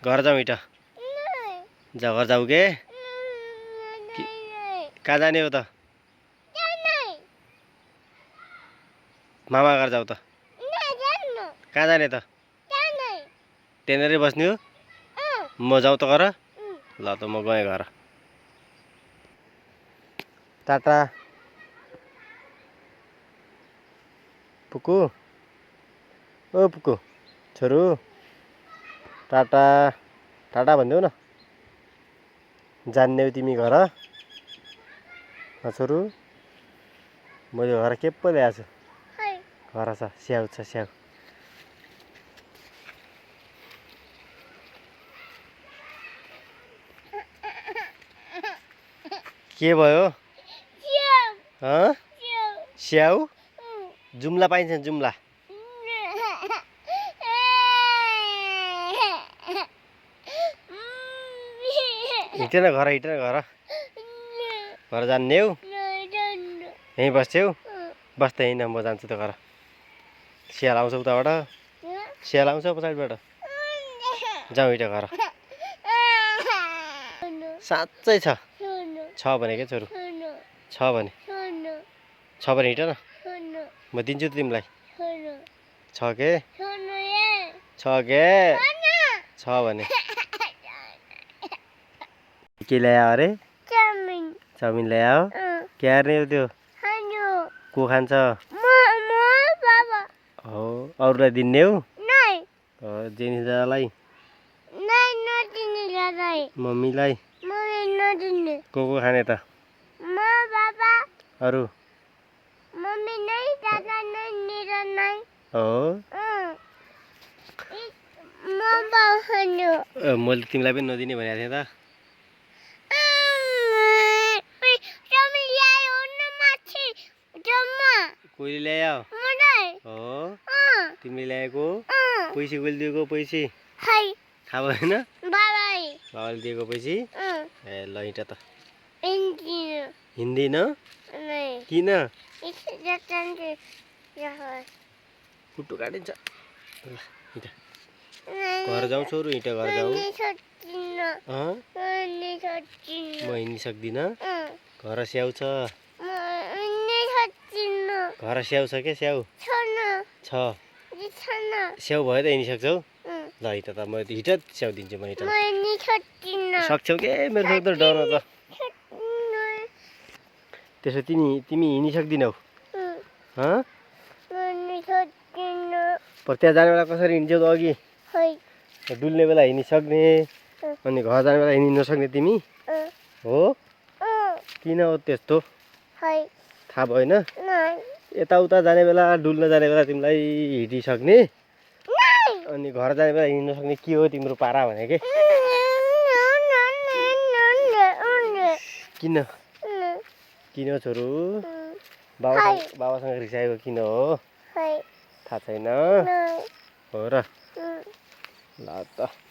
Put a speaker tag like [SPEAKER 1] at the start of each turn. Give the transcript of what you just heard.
[SPEAKER 1] घर जाउँ इटा घर जाऊ के कहाँ जाने हो त मामा घर जाऊ त कहाँ जाने त त्यहाँनिरै बस्ने हो म जाउँ त घर ल त म गएँ घर टाटा पुकु ओ पुकु छोरू टाटा टाटा भनिदेऊ न जान्ने हो तिमी घर छोरू मैले घर के पो ल्याएको छु घर छ स्याउ छ स्याउ के भयो स्याउ जुम्ला पाइन्छ जुम्ला हिँडेन घर घर जान्ने हो यहीँ बस्छौ बस्दा यहीँ न म जान्छु त घर स्याल आउँछ उताबाट स्याल आउँछ पछाडिबाट जाउँ हिँड घर साँच्चै छ भने के छोरू छ भने हिँड न म दिन्छु त तिमीलाई छ के छ भने के ल्यायो अरे चाउमिन ल्यायो के हार्ने हो त्यो को खान्छ हो अरूलाई दिन्ने हो जेनिजालाई मम्मीलाई को खाने त अरू हो मैले तिमीलाई पनि नदिने भनेको थिएँ त कोहीले ल्यायो हो तिमीले ल्याएको पैसा कहिले दिएको पैसा थाहा भएन बाबाले दिएको पैसा ए ल हिँड त हिँड्दिन किन खुट्टु काटिन्छ ल हिँड घर जाउँ छोरू हिँड घर जाउँ म हिँड्न सक्दिनँ घर स्याउ छ घर स्याउ छ के स्याउ छ स्याउ भयो त हिँडिसक्छौ ल हिँड त म हिँड स्याउ दिन्छु म हिँड सक्छौ के मेरो छोरो त डर त त्यसो तिमी हिँडिसक्दिनौ पर त्यहाँ जाने बेला कसरी हिँड्छौ त अघि डुल्ने बेला हिँडिसक्ने अनि घर जाने बेला हिँड्न नसक्ने तिमी हो किन हो त्यस्तो थाहा भएन यताउता जाने बेला डुल्न जाने बेला तिमीलाई हिँडिसक्ने अनि घर जाने बेला हिँड्न नसक्ने के हो तिम्रो पारा भने के किन छोरू बाबासँग रिसाएको किन हो थाहा छैन हो र ल त